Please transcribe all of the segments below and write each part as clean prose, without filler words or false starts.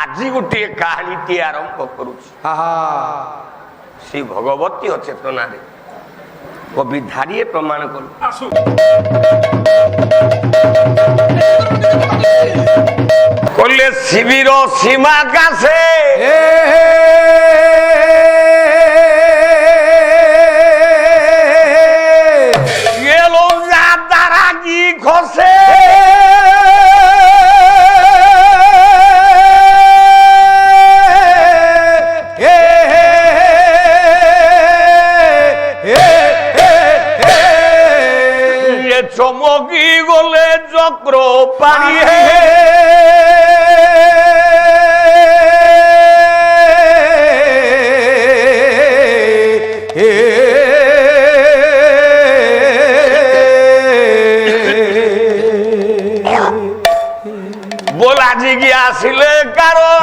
আজি গোटे কাহিনীটি আরম্ভ করুছি। সেই ভগবতী অচেতনারে কবি ধারিয়ে প্রমাণ করল। করলে শিবির সীমা কাছে গেল যা তারা কি খসে চমকি গলে চক্র পাড়িয়ে বলা জিগিয়া আসিলে কারণ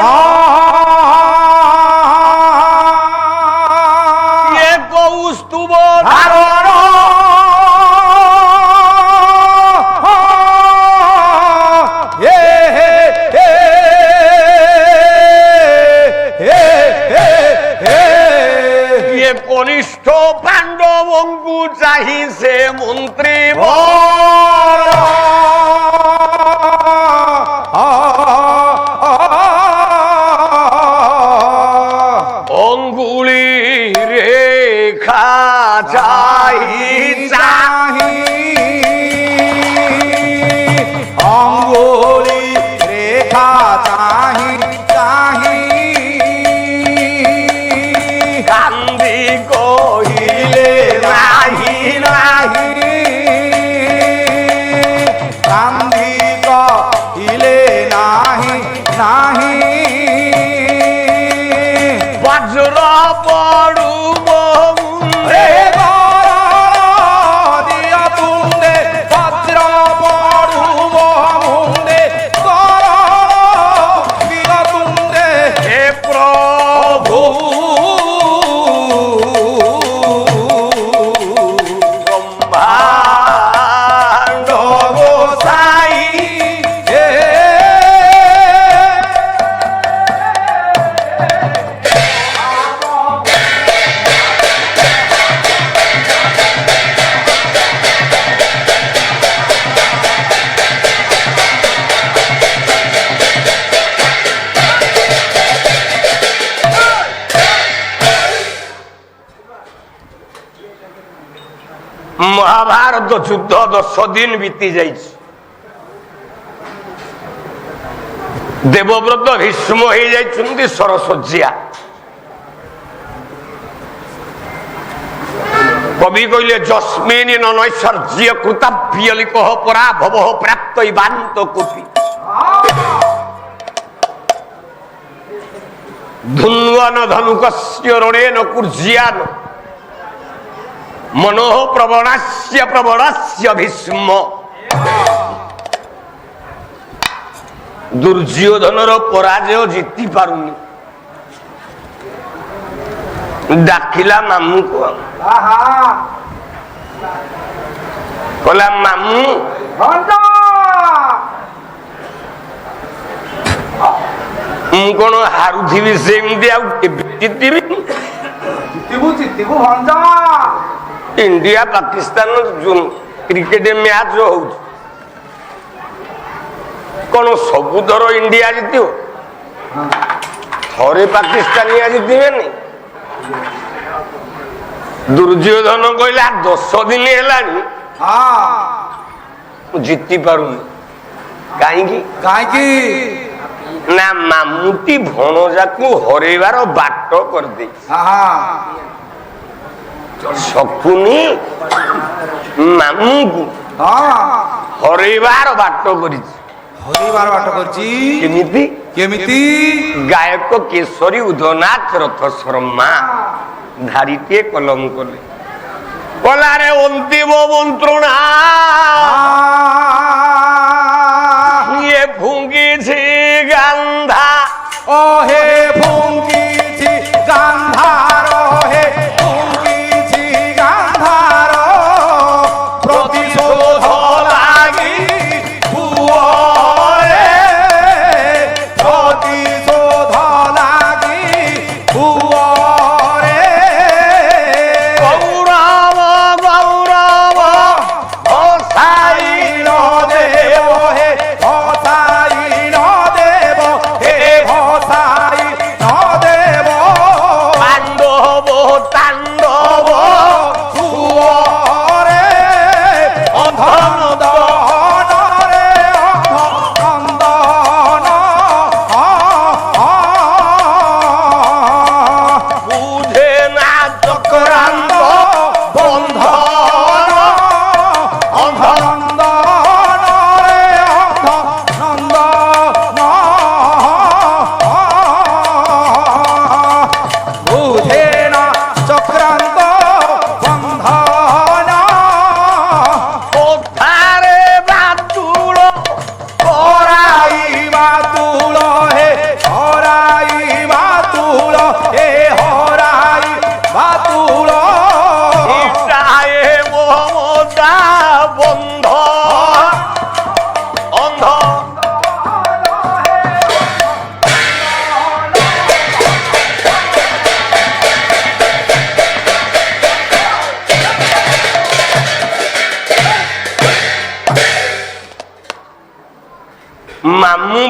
কৌস্তুব ধারণ কনিষ্ঠ পাণ্ডব অঙ্কু চাহিছে মন্ত্রী অঙ্গুলি রেখা চাহি চাহি অঙ্গুলি রেখা চাহি চাহি কান্দি কহিলে নাহি নাহি কান্দি কহিলে নাহি নাহি বজ্র পড়ু রে দিয়া তুন্দে বজ্র পড়ু মুন্দে দিয়া তুন্দে হে প্রভু ব্রহ্মাণ্ড গোসাই মহাভারত যুদ্ধ 10 দিন বিতি যাইছে। দেবব্রত ভীষ্ম হয়ে যাইଛନ୍ତି সরসজ্জিয়া। কবি কইলে যস্মিন নৈশ্বর্য কৃতাভ্যলিক পরাভব প্রাপ্ত ইবান্ত কুপি ধুন্বন ধনুকস্য রণেন কুর্জ্যান মনোহ প্রবণাস্য প্রবণাস্য ভীষ্ম দুর্যোধনর পরাজয় জিতি পারুনি। ডাকিলা মামুକୁ কলা মামু ମୁଁ କଣ ହାରୁଥିବି ସେମିତି ଆଉ ଜିତିବି? इंडिया पाकिस्तान क्रिकेट मैच हो कौन सबुथर इंडिया जीत थे पाकिस्तानिया जीतबे दुर्योधन कहला 10 दिन है जीति पारुनी कहीं ना मामुटी भणजा को हरैबार बाट कर दे शकुनी मामू को हरैबार बाट केमिति गायक केशरी उदयनाथ रथ शर्मा धारीटे कलम कले कलारे अंतिम मंत्रणा ये फुंगी गांधा ओ हे फुंगी गांधार हे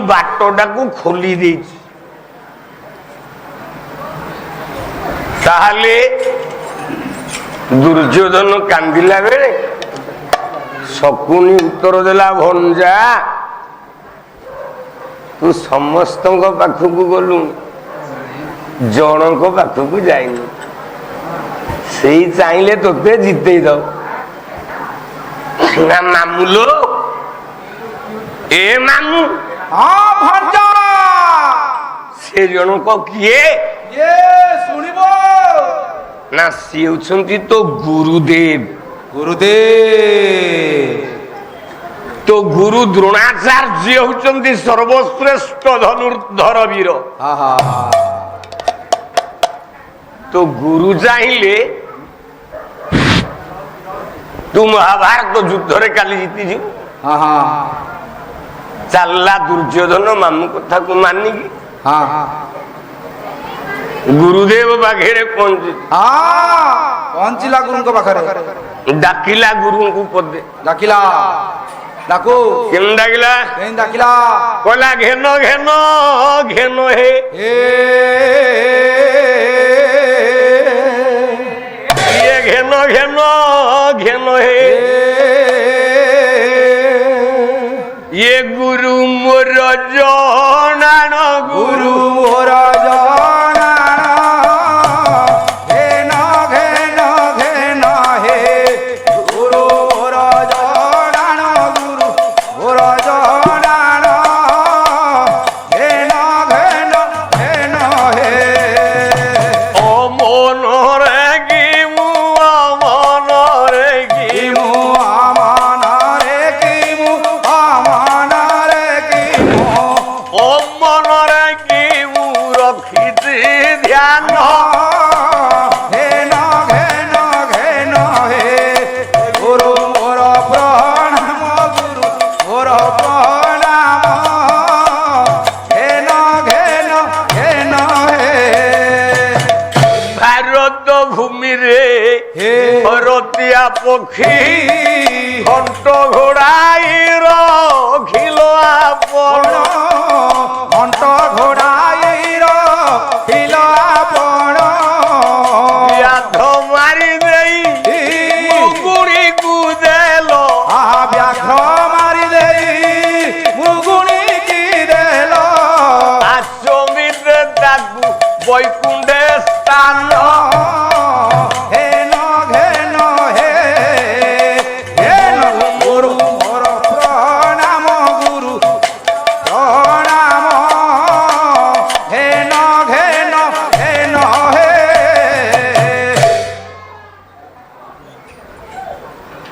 ବାଟଟାକୁ ଖୋଲି ଦେଇଛି। ତାହେଲେ ଦୁର୍ଯ୍ୟୋଧନ କାନ୍ଦିଲା ବେଳେ ଶକୁନି ଉତ୍ତର ଦେଲା, ଭଞ୍ଜା ତୁ ସମସ୍ତଙ୍କ ପାଖକୁ ଗଲୁ, ଜଣଙ୍କ ପାଖକୁ ଯାଇନି। ସେଇ ଚାହିଁଲେ ତୋତେ ଜିତେଇ ଦବ ନା ମାମୁଲୋ। ଏ ମାମୁ ସେ ଜଣକ କିଏ? ଶୁଣିବ ନା ସିଏ ହେଉଛନ୍ତି ତୋ ଗୁରୁଦେବ। ଗୁରୁଦେବ ତୋ ଗୁରୁ ଦ୍ରୋଣାଚାର୍ଯ୍ୟ ହେଉଛନ୍ତି ସର୍ବଶ୍ରେଷ୍ଠ ଧନୁର୍ଦ୍ଧର ବୀର। ତୋ ଗୁରୁ ଚାହିଁଲେ ତୁ ମହାଭାରତ ଯୁଦ୍ଧରେ କାଲି ଜିତିଯିବୁ। ଚାଲିଲା ଦୁର୍ଯ୍ୟୋଧନ ମାମୁ କଥାକୁ ମାନିକି ଗୁରୁଦେବ ପାଖରେ ପହଞ୍ଚିଲା ଗୁରୁଙ୍କ ପାଖରେ। ଡାକିଲା ଗୁରୁଙ୍କୁ ପଦେ। ଡାକିଲା ଡାକୁ କେମିତି ଡାକିଲା? ଡାକିଲା କହିଲା ଘେନ ଘେନ ଘେନ ହେ ଇଏ ଘେନ ଘେନ ଘେନ ହେ ଇଏ ଗୁରୁ ମୋର ଜଣାଣ ଗୁରୁ ମୋର পক্ষী ঘণ্ট ঘোড়াই রখিল আপন ঘণ্ট ঘোড়াই রখিল আপন ব্যাধ মারি দেই মুগুড়িকু দেল ব্যাঘ্র মারি দেই মুগুড়িকি দেল আশ্রমিতে তাকু বৈকুণ্ঠে স্থান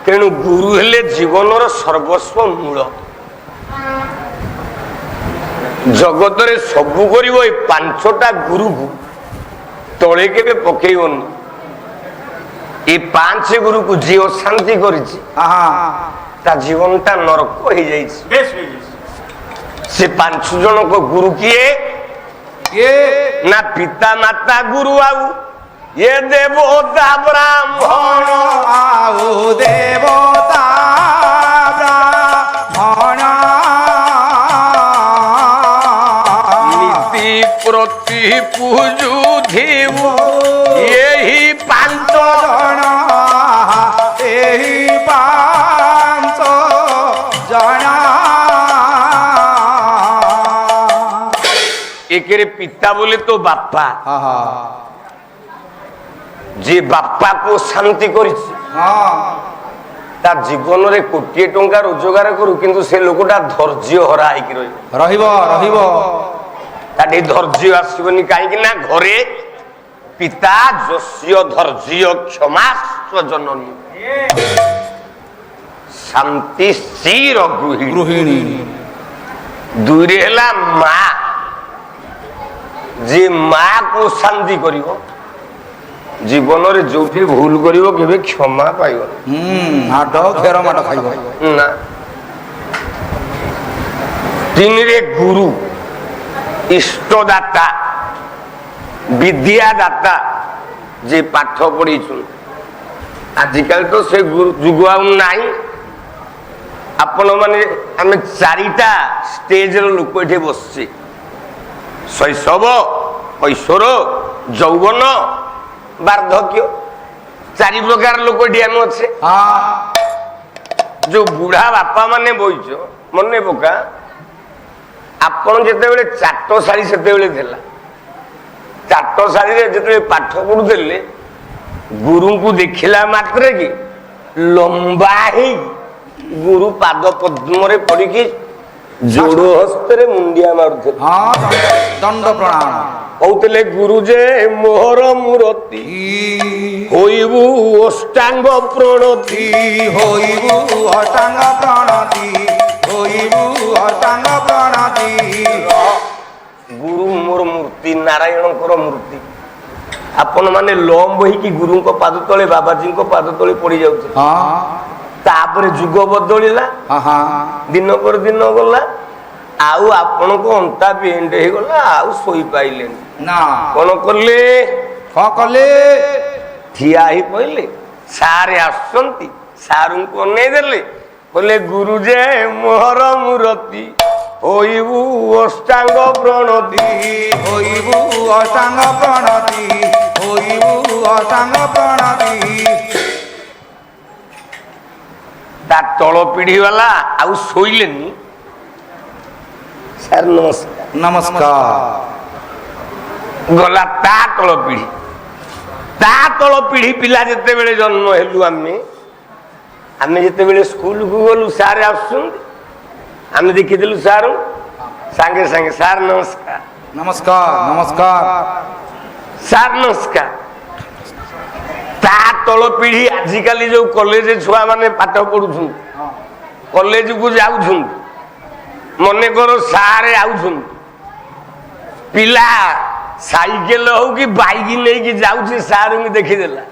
ତେଣୁ ଗୁରୁ ହେଲେ ଜୀବନର ସର୍ବସ୍ୱ ମୂଳ। ଜଗତରେ ସବୁ କରିବ, ଏଇ ପାଞ୍ଚଟା ଗୁରୁକୁ ତଳେ କେବେ ପକେଇବନି। ଏ ପାଞ୍ଚ ଗୁରୁକୁ ଯିଏ ଅଶାନ୍ତି କରିଛି ତା ଜୀବନଟା ନରକ ହେଇଯାଇଛି। ସେ ପାଞ୍ଚ ଜଣଙ୍କ ଗୁରୁ କିଏ? ନା ପିତା ମାତା ଗୁରୁ, ଆଉ ये देवता ब्राह्मण आउ देवता ब्राह्मण नीति प्रति पूजुधिबु यही पांच जन यही पांच जन एक पिता बोले तो बापा जे बापा को शांति करिछि ता जीवन रे कोटी टंका रोजगार करू किंतु से लोकटा धैर्य हरा आइकी रहिबो ताठी धैर्य आसीबनी काहे कि ना घरे पिता जस्य धैर्य क्षमा स्वजननी शांति स्थिर गृहिणी दूरे हला माँ जे माँ को शांति करिवो जीवन रे जो भूल करिवो केबे क्षमा पाइबो हाड घेर माड खाइबो ना। तीन रे गुरु इष्टदाता विद्यादाता जे पाठ पढ़ी आजिकल तो से जुग आउ नहीं ଆପଣ ମାନେ ଆମେ ଚାରିଟା ଷ୍ଟେଜର ଲୋକ ଏଠି ବସିଛି। ଶୈଶବ, କୈଶୋର, ଯୌବନ, ବାର୍ଦ୍ଧକ୍ୟ, ଚାରି ପ୍ରକାର ଲୋକ ଏଠି ଆମେ ଅଛେ। ଯୋଉ ବୁଢା ବାପା ମାନେ ବଇଛ ମନେ ପକା, ଆପଣ ଯେତେବେଳେ ଚାଟଶାଳୀ ସେତେବେଳେ ଥିଲା, ଚାଟଶାଳୀରେ ଯେତେବେଳେ ପାଠ ପଢୁଥିଲେ ଗୁରୁଙ୍କୁ ଦେଖିଲା ମାତ୍ରେ କି ଲମ୍ବା ହେଇ ଗୁରୁ ପାଦ ପଦ୍ମରେ ପଡିକି ଯୋଡ ହସ୍ତରେ ମୁଣ୍ଡିଆ ମାରୁଥିଲେ। ଦଣ୍ଡ ପ୍ରଣାମ କହୁଥିଲେ ଗୁରୁ ଯେ ମୋହର ମୂରତି ହୋଇବୁ ଅଷ୍ଟାଙ୍ଗ ପ୍ରଣତି, ହୋଇବୁ ଅଷ୍ଟାଙ୍ଗ ପ୍ରଣତି, ହୋଇବୁ ଅଷ୍ଟାଙ୍ଗ ପ୍ରଣତି। ଗୁରୁ ମୋର ମୂର୍ତ୍ତି, ନାରାୟଣଙ୍କର ମୂର୍ତ୍ତି। ଆପଣ ମାନେ ଲମ୍ବ ହେଇକି ଗୁରୁଙ୍କ ପାଦ ତଳେ, ବାବାଜୀଙ୍କ ପାଦ ତଳେ ପଡି ଯାଉଥିଲେ। ତାପରେ ଯୁଗ ବଦଳିଲା, ଦିନ ପରେ ଦିନ ଗଲା, ଆଉ ଆପଣଙ୍କ ଅଣ୍ଟା ବେଣ୍ଡ ହେଇଗଲା, ଆଉ ଶୋଇପାଇଲେନି। କଣ କଲେ? କଣ କଲେ? ଠିଆ ହେଇ ପଇଲେ। ସାରେ ଆସୁଛନ୍ତି, ସାରଙ୍କୁ ଅନେଇ ଦେଲେ, କହିଲେ ଗୁରୁ ଯେ ମୋହର ମୂରତି ହୋଇବୁ ଅଷ୍ଟାଙ୍ଗ ପ୍ରଣତି, ହୋଇବୁ ଅଷ୍ଟାଙ୍ଗ ପ୍ରଣତି, ହୋଇବୁ ଅଷ୍ଟାଙ୍ଗ ପ୍ରଣତି। ତା ତଳ ପିଢି ବାଲା ଆଉ ଶୋଇଲେନି। ସାର୍ ନମସ୍କାର। ନମସ୍କାର। ଗଲା ତା ତଳ ପିଢି, ତା ତଳ ପିଢି ପିଲା ଯେତେବେଳେ ଜନ୍ମ ହେଲୁ ଆମେ ଯେତେବେଳେ ସ୍କୁଲକୁ ଗଲୁ, ସାର୍ ଆସୁଛନ୍ତି, ଆମେ ଦେଖିଥିଲୁ ସାର୍ ସାଙ୍ଗେ ସାଙ୍ଗେ ସାର୍ ନମସ୍କାର, ନମସ୍କାର, ନମସ୍କାର, ସାର୍ ନମସ୍କାର। ତା ତଳ ପିଢି ଆଜିକାଲି ଯୋଉ କଲେଜ ଛୁଆ ମାନେ ପାଠ ପଢୁଛନ୍ତି, କଲେଜକୁ ଯାଉଛନ୍ତି, ମନେକର ସାରେ ଆଉଛନ୍ତି, ପିଲା ସାଇକେଲ ହଉ କି ବାଇକ ନେଇକି ଯାଉଛି, ସାରଙ୍କୁ ଦେଖିଦେଲା,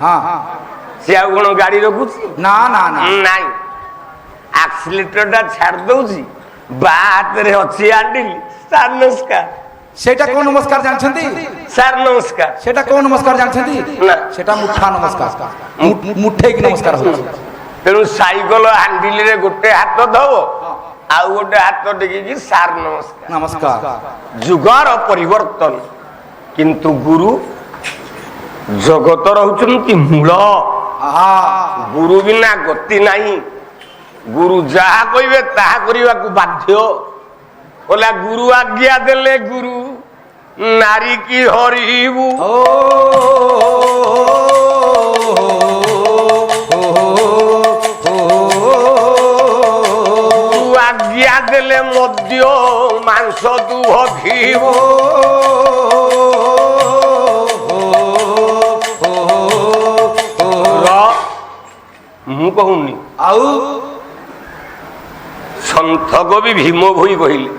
ସେ ଆଉ କଣ ଗାଡି ରଖୁଛି? ନାଇଁ, ଆକ୍ସିଲେଟର ଟା ଛାଡି ଦଉଛି, ବା ହାତରେ ଅଛି ଆଣ୍ଡିଲ, ସାର୍ ନମସ୍କାର। সেটা কোন নমস্কার জানছেন? স্যার নমস্কার। সেটা কোন নমস্কার জানছেন? না, সেটা মুঠা নমস্কার, মুঠেইকি নমস্কার হচ্ছে। তেଣୁ ସାଇକେଲ ହାଣ୍ଡିଲରେ ଗୋଟେ ହାତ ଦବ, ଆଉ ଗୋଟେ ହାତ ଟେକିକି ସାର୍ ନମସ୍କାର। ନମସ୍କାର। ଯୁଗର ପରିବର୍ତ୍ତନ, କିନ୍ତୁ ଗୁରୁ ଜଗତର ହଉଛନ୍ତି ମୂଳ। ଗୁରୁ ବିନା ଗତି ନାହିଁ। ଗୁରୁ ଯାହା କହିବେ ତାହା କରିବାକୁ ବାଧ୍ୟ। କହିଲା ଗୁରୁ ଆଜ୍ଞା ଦେଲେ ଗୁରୁ ନାରୀ କି ହରିବୁ, ଆଜ୍ଞା ଦେଲେ ମଧ୍ୟ ମାଂସ ତୁ ଭକ୍ଷିବୁ। ମୁଁ କହୁନି, ଆଉ ସନ୍ଥ କବି ଭୀମ ଭୋଇ କହିଲେ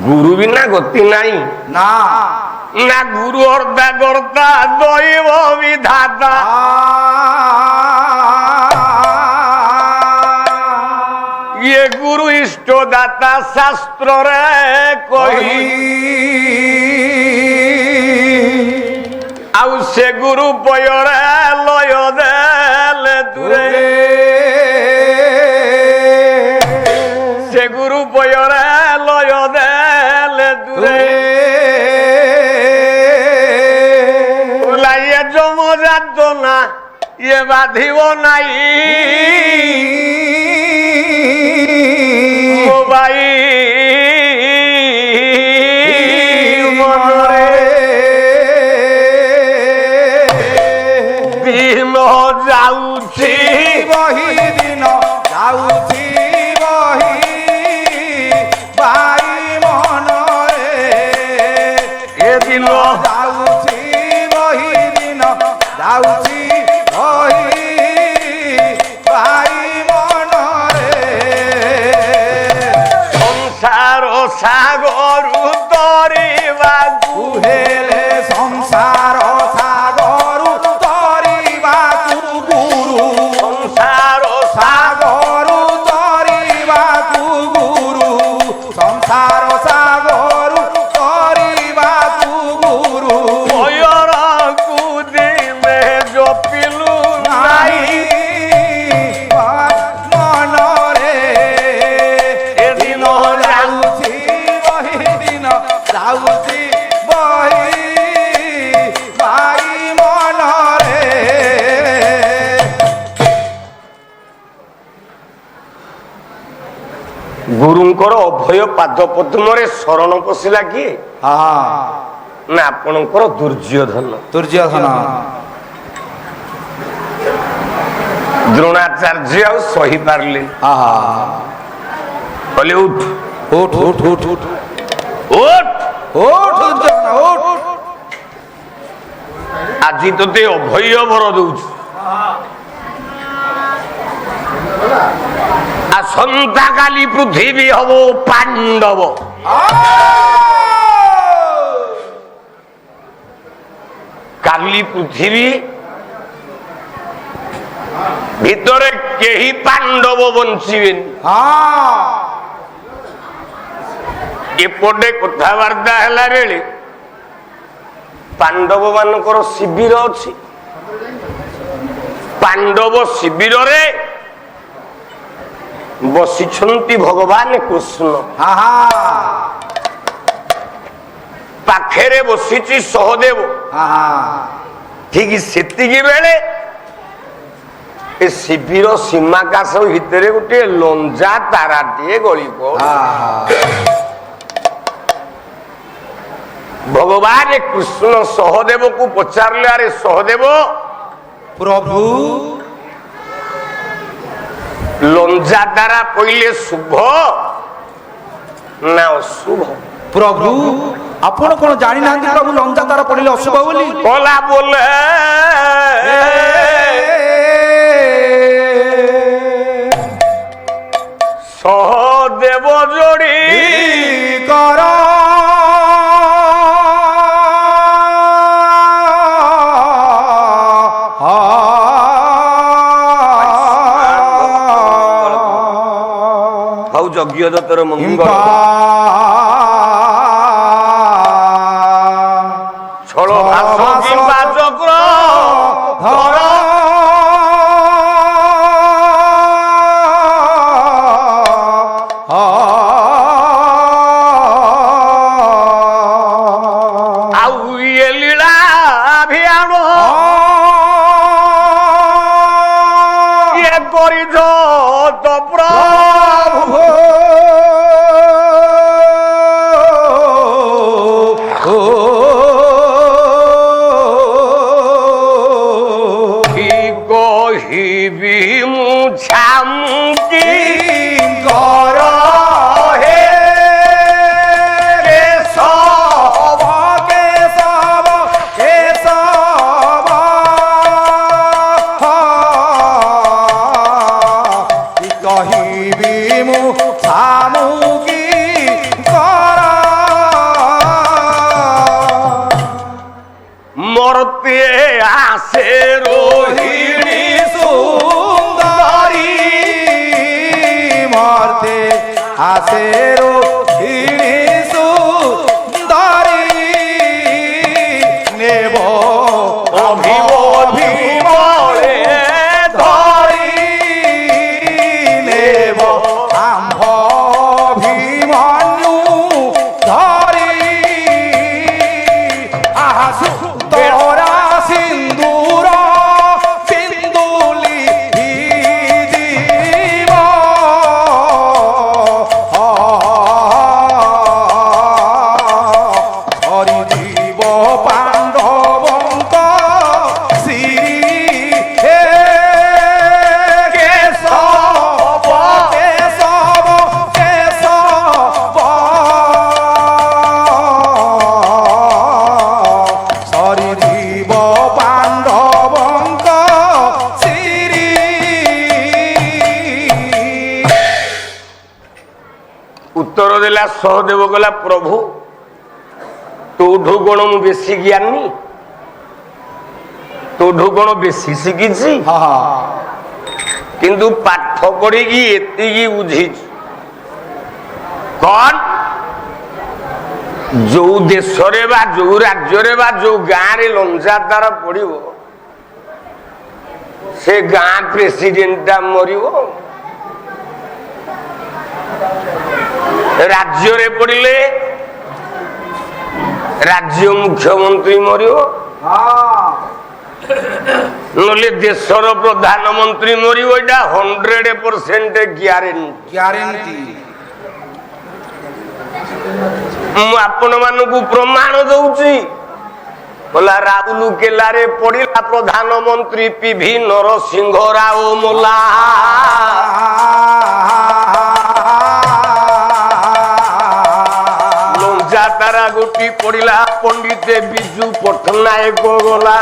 ଗୁରୁ ବିନା ଗତି ନାହିଁ। ନା ନା ଗୁରୁ ଅର୍ଦ୍ଧା କର୍ତ୍ତା ଦୈବ ବିଧାତା, ଇଏ ଗୁରୁ ଇଷ୍ଟ ଦାତା ଶାସ୍ତ୍ରରେ କହି, ଆଉ ସେ ଗୁରୁ ପୟରେ ଲୟ ଦେଲେ ଦୂରେ, ସେ ଗୁରୁ ପୟରେ ଲୟ ଦେଲେ ଦୂରେ। ଇଏ ଯମ ଯାତନା ଇଏ ବାଧିବ ନାହିଁ, ମୋ ଭାଇ ମନରେ ଦିନ ଯାଉଛି, ବହି ଦିନ ଯାଉଛି, ବହି ଭାଇ ମନରେ ଏ ଦିନ ଯାଉଛି, ବହି ଦିନ ଯାଉଛି, ବହି ଭାଇ ମନରେ। ଯାଉଛି ବହି ଭାଇ ମନରେ। ଗୁରୁଙ୍କର ଅଭୟ ପାଦ ପଦ୍ମରେ ଶରଣ ପଶିଲା କିଏ? ନା ଆପଣଙ୍କର ଦୁର୍ଯ୍ୟୋଧନ। ଦୁର୍ଯ୍ୟୋଧନ ଦ୍ରୋଣାଚାର୍ଯ୍ୟ ଆଉ ସହି ପାରିଲେ, କହିଲେ ଉଠ ଉଠ ଉଠ ଉଠ ଉଠ ଉଠ ଉଠ ଦୁର୍ଯ୍ୟୋଧନ ଉଠ। ଆଜି ତତେ ଅଭୟ ବର ଦଉଛି। ଆସନ୍ତା କାଲି ପୃଥିବୀ ହବ ପାଣ୍ଡବ। କାଲି ପୃଥିବୀ ଭିତରେ କେହି ପାଣ୍ଡବ ବଞ୍ଚିବେନି। ଏପଟେ କଥାବାର୍ତ୍ତା ହେଲା ବେଳେ ପାଣ୍ଡବ ମାନଙ୍କର ଶିବିର ଅଛି। ପାଣ୍ଡବ ଶିବିରରେ ବସିଛନ୍ତି ଭଗବାନ କୃଷ୍ଣ। ପାଖରେ ବସିଛି ସହଦେବ। ଠିକ ସେତିକି ବେଳେ ଏ ଶିବିର ସୀମାକାଶ ଭିତରେ ଗୋଟିଏ ଲଞ୍ଜା ତାରାଟିଏ ଗଳି ପଡ। ଭଗବାନ କୃଷ୍ଣ ସହଦେବକୁ ପଚାରିଲେ, ଆରେ ସହଦେବ, ପ୍ରଭୁ ଲଞ୍ଜା ତାରା ପଇଲେ ଶୁଭ ନା ଅଶୁଭ? ପ୍ରଭୁ ଆପଣ କଣ ଜାଣିନାହାନ୍ତି ପ୍ରଭୁ ଲଞ୍ଜା ତାରା ପଡ଼ିଲେ ଅଶୁଭ ବୋଲି? କଲା ବୋଲେ ସହଦେବ ଯୋଡ଼ି କର ହଉ ଯଜ୍ଞ ଦତ୍ତର ମଙ୍ଗଳ। ଛଳ ଭାଷ କିମ୍ବା ଚକ୍ର ଧର ଆଉ ଇଏ ଲୀଳା ଭିଆଣ ଇଏ କରିଛ ତ ପ୍ରଭୁ। କହିବି ମୁଁ ଛାମୁକି କର ହେ କେଶବ କେଶବ କେଶବ କହିବି ମୁଁ ସାମୁକି କର ମରତେ ଆସେ ରୋହିଣୀ ସୁନ୍ଦରୀ মর্তে আসে রোহিণী সুন্দরী নেব অভিমলে ধরি নেব আম্ভ অভিমন্যু ধরি আসু তোরা সিন্দুর সিন্দুলি জীব হরি জীব পাণ্ডবঙ্ক শ্রী হে কেশব কেশব কেশব হরি জীব পাণ্ডবঙ্ক শ্রী ଉତ୍ତର ଦେଲା ସହଦେବ କହିଲା, ପ୍ରଭୁ ତୋଠୁ କଣ ମୁଁ ବେଶୀ ଜ୍ଞାନୀ? ତୋଠୁ କଣ ବେଶୀ ଶିଖିଛି? କିନ୍ତୁ ପାଠ ପଢିକି ଏତିକି ବୁଝିଛି, କଣ ଯୋଉ ଦେଶରେ ବା ଯୋଉ ରାଜ୍ୟରେ ବା ଯୋଉ ଗାଁରେ ଲଞ୍ଜା ତାର ପଡିବ ସେ ଗାଁ ପ୍ରେସିଡେଣ୍ଟଟା ମରିବ। ରାଜ୍ୟରେ ପଡିଲେ রাজ্য মুখ্যমন্ত্রী মরিব নলে দেশর প্রধানমন্ত্রী মরিব, এটা 100% ଗ୍ୟାରେଣ୍ଟି। ମୁଁ ଆପଣ ମାନଙ୍କୁ ପ୍ରମାଣ ଦଉଛି। ବୋଲା ରାଉରକେଲାରେ ପଡିଲା ପ୍ରଧାନମନ୍ତ୍ରୀ ପିଭି ନରସିଂହ ରାଓ ମୋଲା। ଲଞ୍ଜା ତାରା ଗୋଟି ପଡିଲା ପଣ୍ଡିତ ବିଜୁ ପଟ୍ଟନାୟକ ଗଲା।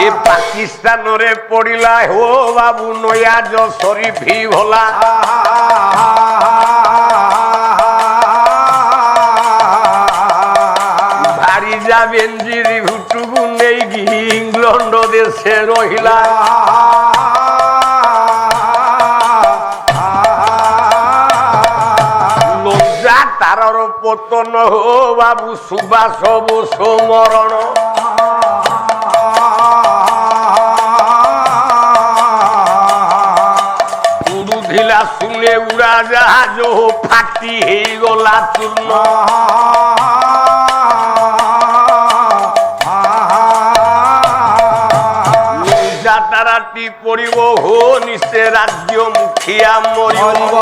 ଏ ପାକିସ୍ତାନରେ ପଡିଲା ହୋ ବାବୁ ନୟାଜ ଶରୀଫ ଭଲା। ଭାରିଜା ବେଞ୍ଜିରି ଭୁଟୁକୁ ନେଇକି ଇଂଲଣ୍ଡ ଦେଶେ ରହିଲା। ଲଜ୍ଜା ତାରର ପତନ ହୋ ବାବୁ ସୁବାସ ବୋଷ ମରଣ। ଉଡୁଥିଲା ଶୁନେ ଉଡା ଜାହାଜ ଫାଟି ହେଇଗଲା ଚୂର୍ଣ୍ଣ। ଲଜ୍ଜା ତାରାଟି ପଡିବ ହୋ ନିଶ୍ଚେ ରାଜ୍ୟ ମୁଖିଆ ମରିବ।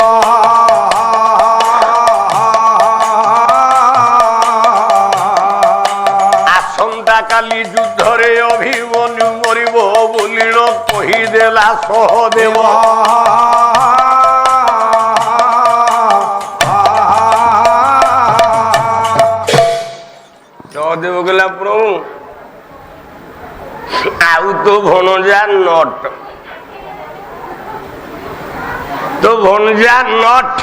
ଆସନ୍ତା କାଲି ଯୁଦ୍ଧରେ ଅଭିମନ୍ୟୁ ମରିବ ବୋଲିଣ କହିଦେଲା ସହଦେବ। ସହଦେବ କହିଲା ପ୍ରଭୁ ଆଉ ତ ଭଣଜା ନଟ, ତ ଭଣଜା ନଟ।